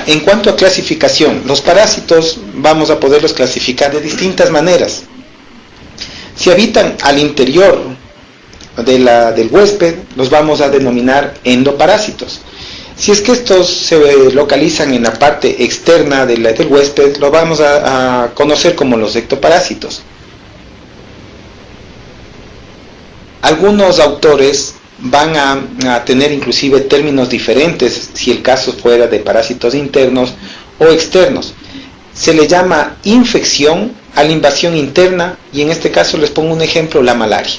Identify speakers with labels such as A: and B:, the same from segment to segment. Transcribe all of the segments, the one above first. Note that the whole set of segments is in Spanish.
A: En cuanto a clasificación, los parásitos vamos a poderlos clasificar de distintas maneras. Si habitan al interior del huésped, los vamos a denominar endoparásitos. Si es que estos se localizan en la parte externa del huésped, lo vamos a conocer como los ectoparásitos. Algunos autores van a tener inclusive términos diferentes si el caso fuera de parásitos internos o externos. Se le llama infección a la invasión interna, y en este caso les pongo un ejemplo, la malaria.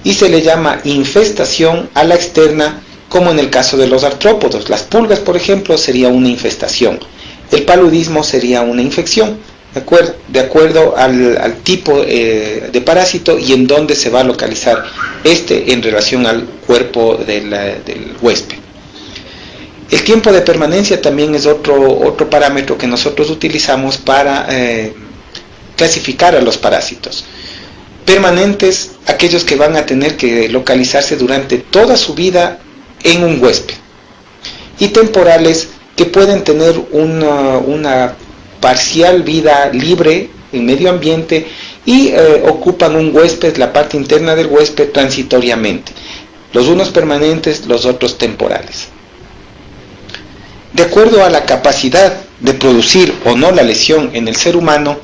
A: Y se le llama infestación a la externa, como en el caso de los artrópodos. Las pulgas, por ejemplo, sería una infestación. El paludismo sería una infección, de acuerdo al tipo de parásito y en dónde se va a localizar en relación al cuerpo del huésped. El tiempo de permanencia también es otro parámetro que nosotros utilizamos para clasificar a los parásitos. Permanentes, aquellos que van a tener que localizarse durante toda su vida en un huésped. Y temporales, que pueden tener una parcial vida libre en medio ambiente y ocupan un huésped, la parte interna del huésped, transitoriamente. Los unos permanentes, los otros temporales. De acuerdo a la capacidad de producir o no la lesión en el ser humano,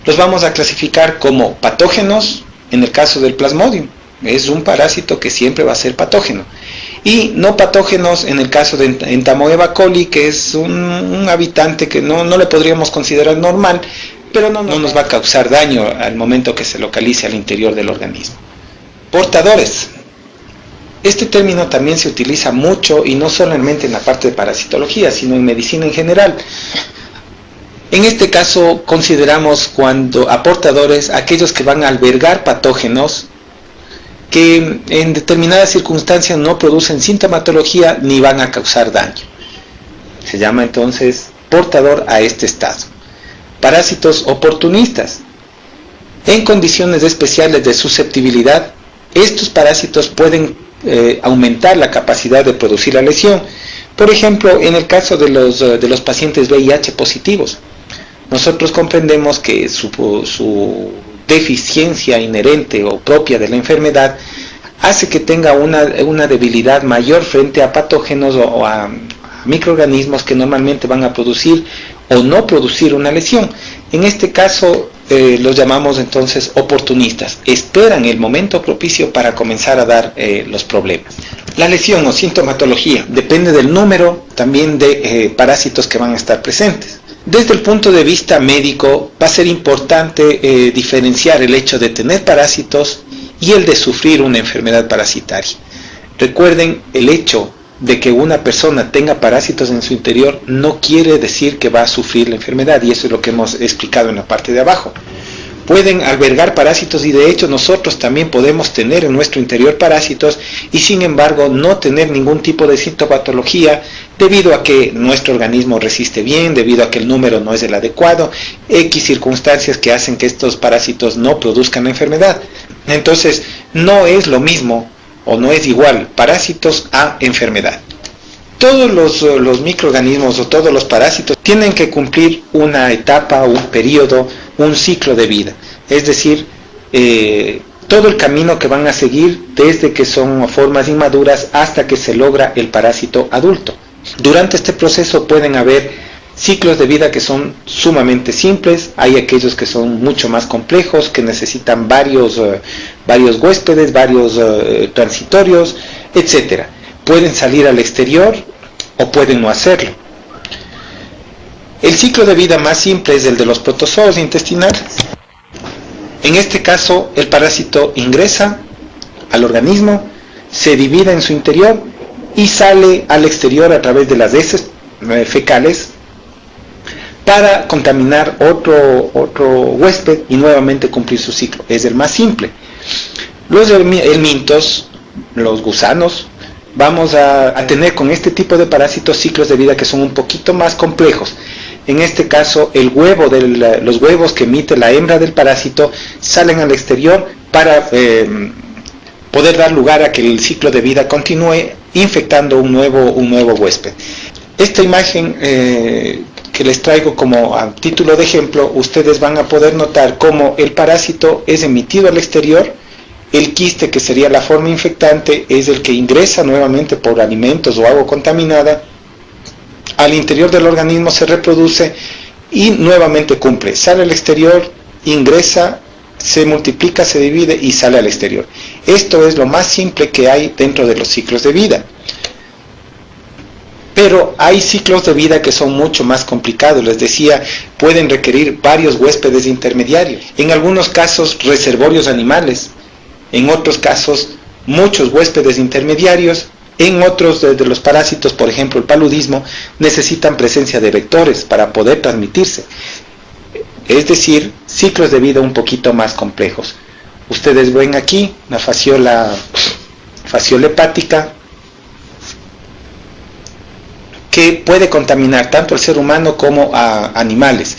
A: los vamos a clasificar como patógenos. En el caso del Plasmodium, es un parásito que siempre va a ser patógeno. Y no patógenos en el caso de Entamoeba coli, que es un habitante que no le podríamos considerar normal, pero no nos va a causar daño al momento que se localice al interior del organismo. Portadores. Este término también se utiliza mucho, y no solamente en la parte de parasitología, sino en medicina en general. En este caso consideramos a portadores aquellos que van a albergar patógenos que en determinadas circunstancias no producen sintomatología ni van a causar daño. Se llama entonces portador a este estado. Parásitos oportunistas. En condiciones especiales de susceptibilidad, estos parásitos pueden aumentar la capacidad de producir la lesión. Por ejemplo, en el caso de los pacientes VIH positivos, nosotros comprendemos que su deficiencia inherente o propia de la enfermedad hace que tenga una debilidad mayor frente a patógenos o a microorganismos que normalmente van a producir o no producir una lesión. En este caso los llamamos entonces oportunistas. Esperan el momento propicio para comenzar a dar los problemas. La lesión o sintomatología depende del número también de parásitos que van a estar presentes. Desde el punto de vista médico va a ser importante diferenciar el hecho de tener parásitos y el de sufrir una enfermedad parasitaria. Recuerden, el hecho de que una persona tenga parásitos en su interior no quiere decir que va a sufrir la enfermedad, y eso es lo que hemos explicado en la parte de abajo. Pueden albergar parásitos, y de hecho nosotros también podemos tener en nuestro interior parásitos y sin embargo no tener ningún tipo de sintomatología, debido a que nuestro organismo resiste bien, debido a que el número no es el adecuado, X circunstancias que hacen que estos parásitos no produzcan la enfermedad. Entonces no es lo mismo o no es igual parásitos a enfermedad. Todos los microorganismos o todos los parásitos tienen que cumplir una etapa, un periodo, un ciclo de vida. Es decir, todo el camino que van a seguir desde que son formas inmaduras hasta que se logra el parásito adulto. Durante este proceso pueden haber ciclos de vida que son sumamente simples, hay aquellos que son mucho más complejos, que necesitan varios huéspedes, varios transitorios, etc. Pueden salir al exterior o pueden no hacerlo. El ciclo de vida más simple es el de los protozoos intestinales. En este caso, el parásito ingresa al organismo, se divide en su interior y sale al exterior a través de las heces fecales para contaminar otro huésped y nuevamente cumplir su ciclo. Es el más simple. Los helmintos, los gusanos, vamos a tener con este tipo de parásitos ciclos de vida que son un poquito más complejos. En este caso, los huevos que emite la hembra del parásito salen al exterior para poder dar lugar a que el ciclo de vida continúe infectando un nuevo huésped. Esta imagen que les traigo como a título de ejemplo, ustedes van a poder notar cómo el parásito es emitido al exterior, el quiste, que sería la forma infectante, es el que ingresa nuevamente por alimentos o agua contaminada, al interior del organismo se reproduce y nuevamente cumple, sale al exterior, ingresa, se multiplica, se divide y sale al exterior. Esto es lo más simple que hay dentro de los ciclos de vida. Pero hay ciclos de vida que son mucho más complicados. Les decía, pueden requerir varios huéspedes intermediarios. En algunos casos, reservorios animales. En otros casos, muchos huéspedes intermediarios. En otros de los parásitos, por ejemplo el paludismo, necesitan presencia de vectores para poder transmitirse. Es decir, ciclos de vida un poquito más complejos. Ustedes ven aquí una fasciola hepática, que puede contaminar tanto al ser humano como a animales.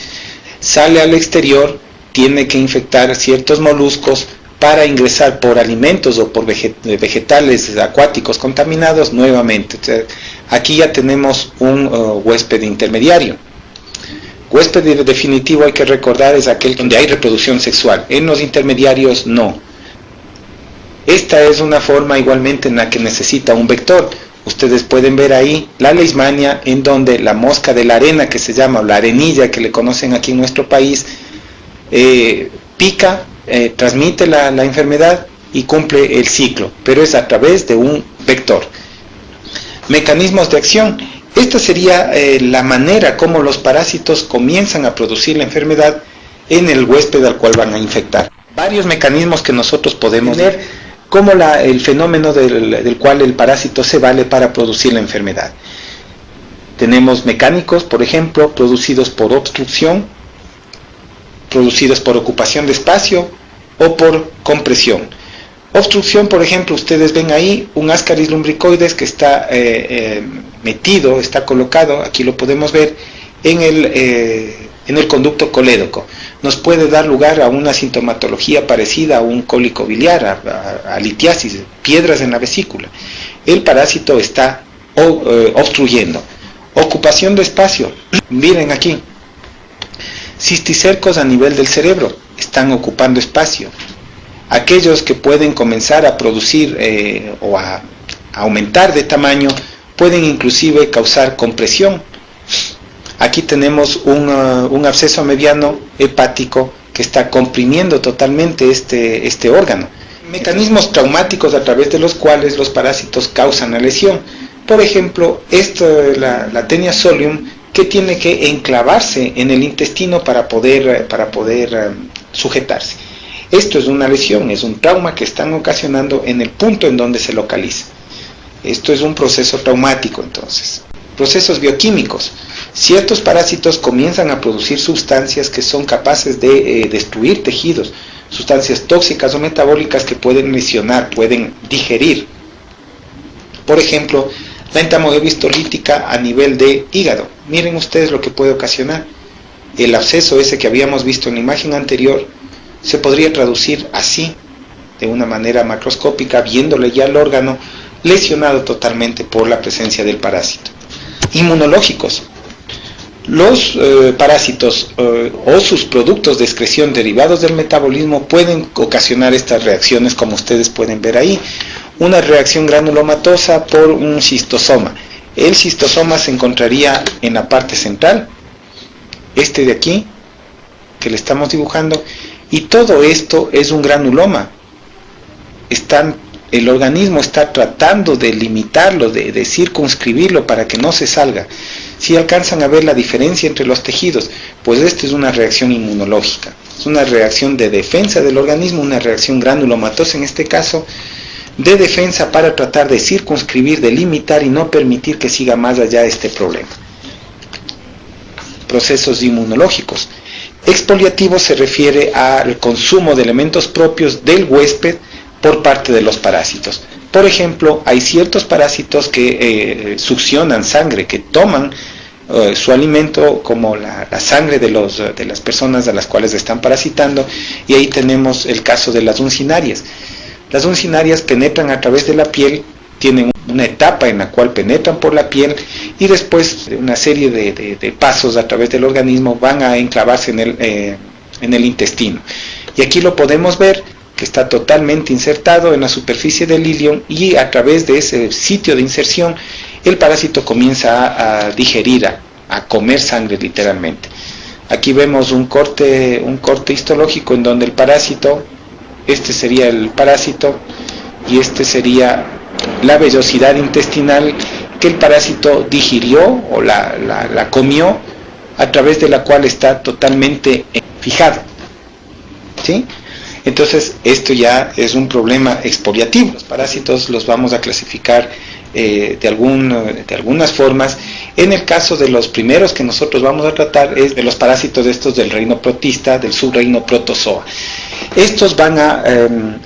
A: Sale al exterior, tiene que infectar ciertos moluscos para ingresar por alimentos o por vegetales acuáticos contaminados nuevamente. Entonces, aquí ya tenemos un huésped intermediario. Huésped definitivo, hay que recordar, es aquel donde hay reproducción sexual. En los intermediarios no. Esta es una forma igualmente en la que necesita un vector. Ustedes pueden ver ahí la leishmania, en donde la mosca de la arena, que se llama, o la arenilla que le conocen aquí en nuestro país, pica, transmite la enfermedad y cumple el ciclo, pero es a través de un vector. Mecanismos de acción. Esta sería la manera como los parásitos comienzan a producir la enfermedad en el huésped al cual van a infectar. Varios mecanismos que nosotros podemos ver, como el fenómeno del cual el parásito se vale para producir la enfermedad. Tenemos mecánicos, por ejemplo, producidos por obstrucción, producidos por ocupación de espacio o por compresión. Obstrucción, por ejemplo, ustedes ven ahí un Ascaris lumbricoides que está metido, está colocado, aquí lo podemos ver, en el conducto colédoco. Nos puede dar lugar a una sintomatología parecida a un cólico biliar, a litiasis, piedras en la vesícula. El parásito está obstruyendo. Ocupación de espacio, miren aquí. Cisticercos a nivel del cerebro, están ocupando espacio. Aquellos que pueden comenzar a producir o a aumentar de tamaño, pueden inclusive causar compresión. Aquí tenemos un absceso mediano hepático que está comprimiendo totalmente este órgano. Mecanismos traumáticos a través de los cuales los parásitos causan la lesión. Por ejemplo, la Taenia solium, que tiene que enclavarse en el intestino para poder sujetarse. Esto es una lesión, es un trauma que están ocasionando en el punto en donde se localiza. Esto es un proceso traumático, entonces. Procesos bioquímicos. Ciertos parásitos comienzan a producir sustancias que son capaces de destruir tejidos, sustancias tóxicas o metabólicas que pueden lesionar, pueden digerir. Por ejemplo, la entamoebis lítica a nivel de hígado. Miren ustedes lo que puede ocasionar. El absceso ese que habíamos visto en la imagen anterior se podría traducir así, de una manera macroscópica, viéndole ya el órgano lesionado totalmente por la presencia del parásito. Inmunológicos. Los parásitos o sus productos de excreción derivados del metabolismo pueden ocasionar estas reacciones, como ustedes pueden ver ahí. Una reacción granulomatosa por un cistosoma. El cistosoma se encontraría en la parte central, este de aquí, que le estamos dibujando, y todo esto es un granuloma. El organismo está tratando de limitarlo, de circunscribirlo para que no se salga. Si alcanzan a ver la diferencia entre los tejidos, pues esta es una reacción inmunológica. Es una reacción de defensa del organismo, una reacción granulomatosa en este caso, de defensa para tratar de circunscribir, de limitar y no permitir que siga más allá este problema. Procesos inmunológicos. Expoliativo se refiere al consumo de elementos propios del huésped por parte de los parásitos. Por ejemplo, hay ciertos parásitos que succionan sangre, que toman su alimento como la sangre de las personas a las cuales están parasitando, y ahí tenemos el caso de las uncinarias. Las uncinarias penetran a través de la piel, tienen una etapa en la cual penetran por la piel y después de una serie de pasos a través del organismo van a enclavarse en el intestino. Y aquí lo podemos ver, que está totalmente insertado en la superficie del ilion, y a través de ese sitio de inserción el parásito comienza a digerir, a comer sangre literalmente. Aquí vemos un corte histológico en donde el parásito, este sería el parásito y este sería la vellosidad intestinal que el parásito digirió o la comió, a través de la cual está totalmente fijado, ¿sí? Entonces esto ya es un problema expoliativo. Los parásitos los vamos a clasificar de algunas formas. En el caso de los primeros que nosotros vamos a tratar es de los parásitos estos del reino protista, del subreino protozoa. Estos van a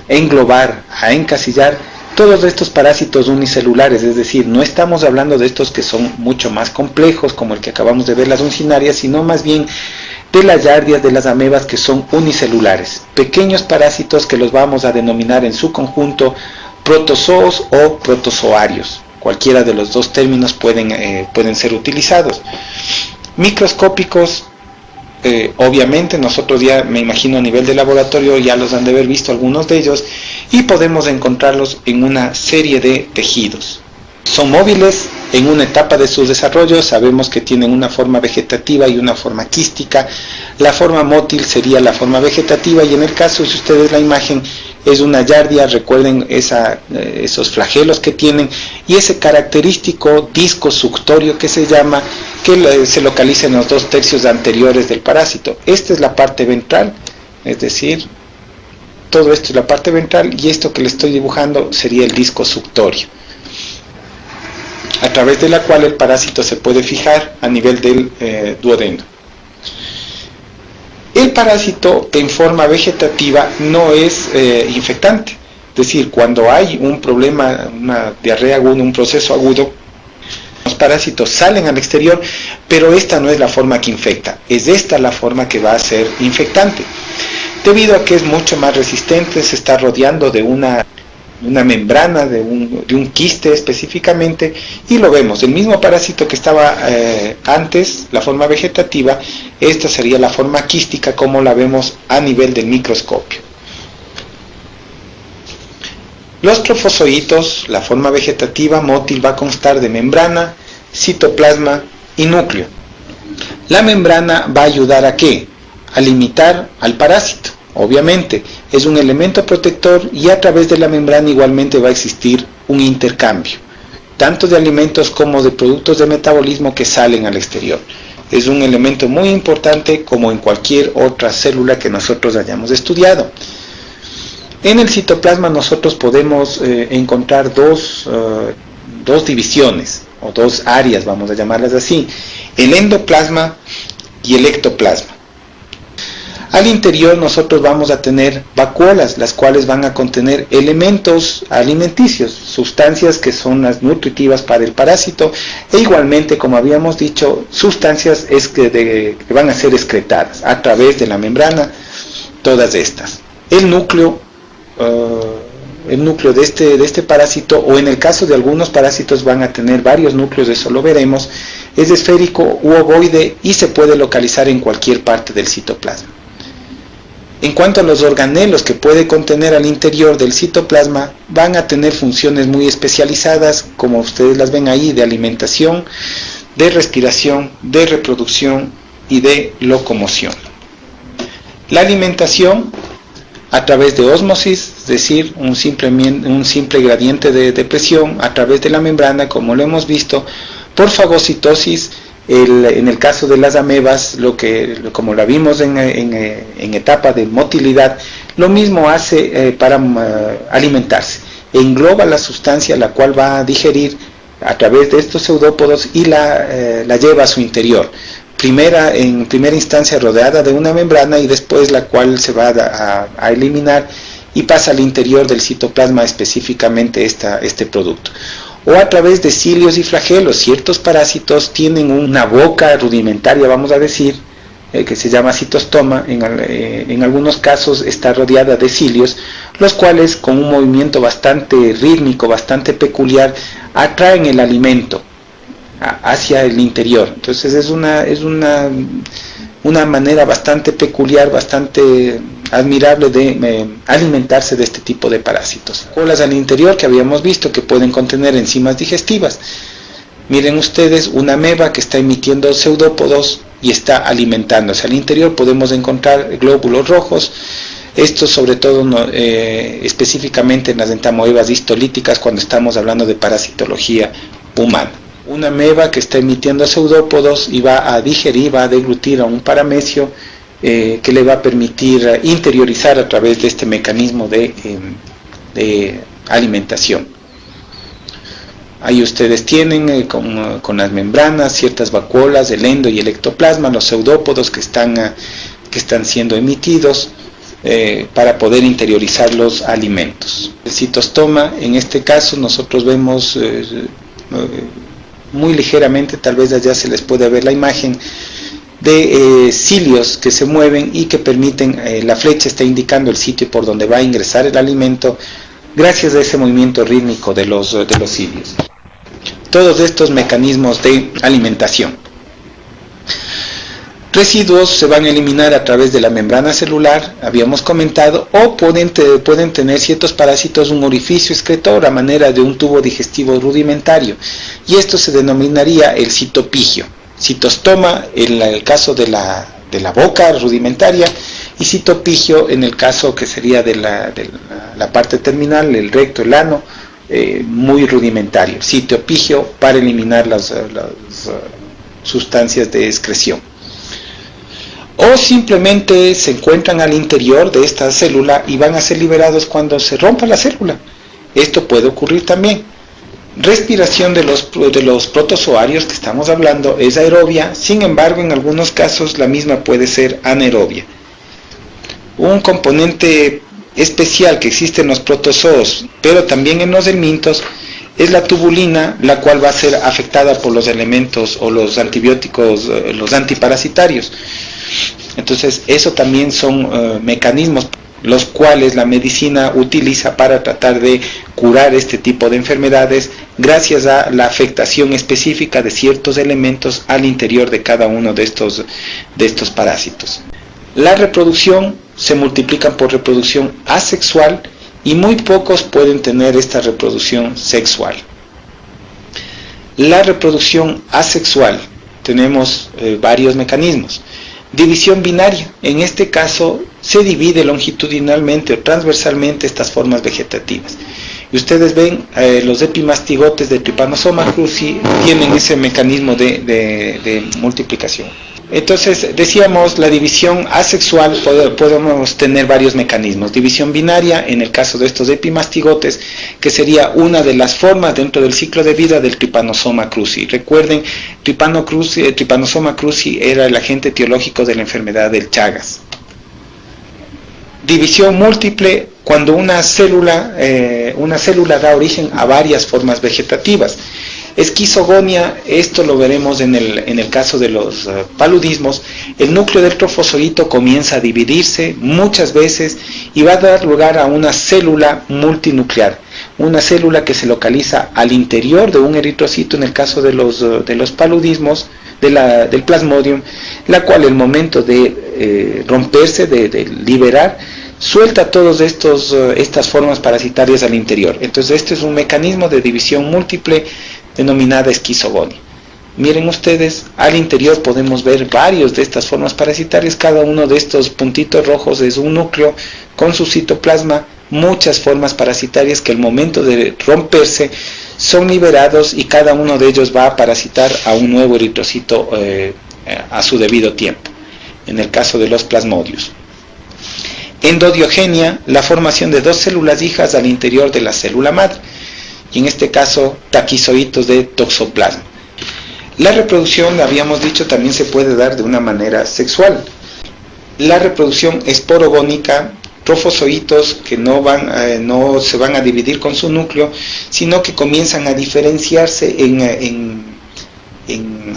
A: englobar, a encasillar todos estos parásitos unicelulares, es decir, no estamos hablando de estos que son mucho más complejos como el que acabamos de ver, las uncinarias, sino más bien de las yardias, de las amebas, que son unicelulares, pequeños parásitos que los vamos a denominar en su conjunto protozoos o protozoarios. Cualquiera de los dos términos pueden ser utilizados. Microscópicos, obviamente nosotros ya, me imagino, a nivel de laboratorio ya los han de haber visto algunos de ellos, y podemos encontrarlos en una serie de tejidos. Son móviles en una etapa de su desarrollo, sabemos que tienen una forma vegetativa y una forma quística. La forma mótil sería la forma vegetativa, y en el caso, si ustedes la imagen, es una yardia, recuerden esos flagelos que tienen, y ese característico disco suctorio que se llama, que se localiza en los 2 tercios anteriores del parásito. Esta es la parte ventral, es decir, todo esto es la parte ventral, y esto que le estoy dibujando sería el disco suctorio, a través de la cual el parásito se puede fijar a nivel del duodeno. El parásito en forma vegetativa no es infectante, es decir, cuando hay un problema, una diarrea aguda, un proceso agudo, los parásitos salen al exterior, pero esta no es la forma que infecta, es esta la forma que va a ser infectante, debido a que es mucho más resistente, se está rodeando de una membrana, de un quiste específicamente, y lo vemos, el mismo parásito que estaba antes, la forma vegetativa, esta sería la forma quística como la vemos a nivel del microscopio. Los trofozoitos, la forma vegetativa mótil, va a constar de membrana, citoplasma y núcleo. La membrana va a ayudar ¿a qué? A limitar al parásito. Obviamente, es un elemento protector, y a través de la membrana igualmente va a existir un intercambio, tanto de alimentos como de productos de metabolismo que salen al exterior. Es un elemento muy importante, como en cualquier otra célula que nosotros hayamos estudiado. En el citoplasma nosotros podemos encontrar dos divisiones, o 2 áreas, vamos a llamarlas así: el endoplasma y el ectoplasma. Al interior nosotros vamos a tener vacuolas, las cuales van a contener elementos alimenticios, sustancias que son las nutritivas para el parásito, e igualmente, como habíamos dicho, sustancias que van a ser excretadas a través de la membrana, todas estas. El núcleo de este parásito, o en el caso de algunos parásitos van a tener varios núcleos, eso lo veremos, es esférico u ovoide y se puede localizar en cualquier parte del citoplasma. En cuanto a los organelos que puede contener al interior del citoplasma, van a tener funciones muy especializadas, como ustedes las ven ahí, de alimentación, de respiración, de reproducción y de locomoción. La alimentación a través de ósmosis, es decir, un simple gradiente de presión a través de la membrana, como lo hemos visto, por fagocitosis. En el caso de las amebas, como la vimos en etapa de motilidad, lo mismo hace para alimentarse. Engloba la sustancia la cual va a digerir a través de estos pseudópodos y la lleva a su interior. En primera instancia rodeada de una membrana, y después la cual se va a eliminar y pasa al interior del citoplasma, específicamente este producto. O a través de cilios y flagelos. Ciertos parásitos tienen una boca rudimentaria, vamos a decir, que se llama citostoma. En algunos casos está rodeada de cilios, los cuales, con un movimiento bastante rítmico, bastante peculiar, atraen el alimento hacia el interior. Entonces es una manera bastante peculiar, bastante admirable de alimentarse de este tipo de parásitos. Colas al interior que habíamos visto que pueden contener enzimas digestivas. Miren ustedes una ameba que está emitiendo pseudópodos y está alimentándose. Al interior podemos encontrar glóbulos rojos. Esto sobre todo específicamente en las entamoebas histolíticas cuando estamos hablando de parasitología humana. Una ameba que está emitiendo pseudópodos y va a digerir, va a deglutir a un paramecio que le va a permitir interiorizar a través de este mecanismo de alimentación. Ahí ustedes tienen con las membranas ciertas vacuolas, el endo y el ectoplasma, los pseudópodos que están siendo emitidos para poder interiorizar los alimentos. El citostoma, en este caso nosotros vemos muy ligeramente, tal vez allá se les puede ver la imagen de cilios que se mueven y que permiten, la flecha está indicando el sitio por donde va a ingresar el alimento gracias a ese movimiento rítmico de los cilios. Todos estos mecanismos de alimentación. Residuos se van a eliminar a través de la membrana celular, habíamos comentado, o pueden tener ciertos parásitos un orificio excretor a manera de un tubo digestivo rudimentario, y esto se denominaría el citopigio. Citostoma en el caso de la boca rudimentaria, y citopigio en el caso que sería de la parte terminal, el recto, el ano, muy rudimentario. Citopigio para eliminar las sustancias de excreción. O simplemente se encuentran al interior de esta célula y van a ser liberados cuando se rompa la célula. Esto puede ocurrir también. Respiración de los protozoarios que estamos hablando es aerobia, sin embargo en algunos casos la misma puede ser anaerobia. Un componente especial que existe en los protozoos, pero también en los helmintos, es la tubulina, la cual va a ser afectada por los elementos o los antibióticos, los antiparasitarios. Entonces eso también son mecanismos los cuales la medicina utiliza para tratar de curar este tipo de enfermedades gracias a la afectación específica de ciertos elementos al interior de cada uno de estos parásitos. La reproducción se multiplican por reproducción asexual y muy pocos pueden tener esta reproducción sexual. La reproducción asexual tenemos varios mecanismos. División binaria, en este caso se divide longitudinalmente o transversalmente estas formas vegetativas. Y ustedes ven los epimastigotes de Trypanosoma cruzi tienen ese mecanismo de multiplicación. Entonces decíamos la división asexual podemos tener varios mecanismos. División binaria en el caso de estos epimastigotes, que sería una de las formas dentro del ciclo de vida del Trypanosoma cruzi. Recuerden, Trypanosoma cruzi era el agente etiológico de la enfermedad del Chagas. División múltiple cuando una célula da origen a varias formas vegetativas. Esquizogonia, esto lo veremos en el caso de los paludismos. El núcleo del trofozoito comienza a dividirse muchas veces y va a dar lugar a una célula multinuclear, una célula que se localiza al interior de un eritrocito en el caso de los paludismos, del plasmodium, la cual el momento de romperse, de liberar, suelta todas estas formas parasitarias al interior. Entonces este es un mecanismo de división múltiple denominada esquizogonia. Miren ustedes, al interior podemos ver varios de estas formas parasitarias. Cada uno de estos puntitos rojos es un núcleo con su citoplasma, muchas formas parasitarias que al momento de romperse son liberados y cada uno de ellos va a parasitar a un nuevo eritrocito a su debido tiempo, en el caso de los plasmodios. Endodiogenia, la formación de dos células hijas al interior de la célula madre, y en este caso taquizoitos de toxoplasma. La reproducción, habíamos dicho, también se puede dar de una manera sexual. La reproducción esporogónica, trofozoitos que no se van a dividir con su núcleo, sino que comienzan a diferenciarse en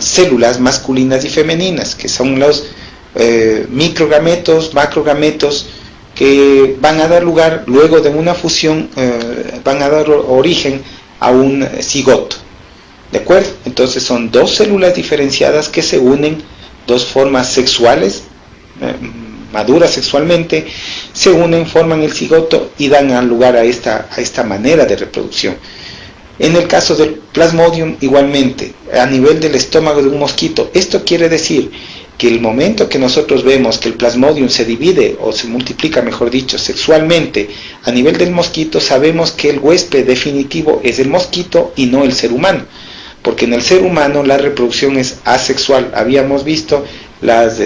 A: células masculinas y femeninas, que son los microgametos, macrogametos, que van a dar lugar, luego de una fusión, van a dar origen a un cigoto. ¿De acuerdo? Entonces son dos células diferenciadas que se unen, dos formas sexuales, maduras sexualmente, se unen, forman el cigoto y dan lugar a esta manera de reproducción. En el caso del Plasmodium, igualmente, a nivel del estómago de un mosquito, esto quiere decir que el momento que nosotros vemos que el Plasmodium se divide, o se multiplica, mejor dicho, sexualmente, a nivel del mosquito, sabemos que el huésped definitivo es el mosquito y no el ser humano, porque en el ser humano la reproducción es asexual. Habíamos visto las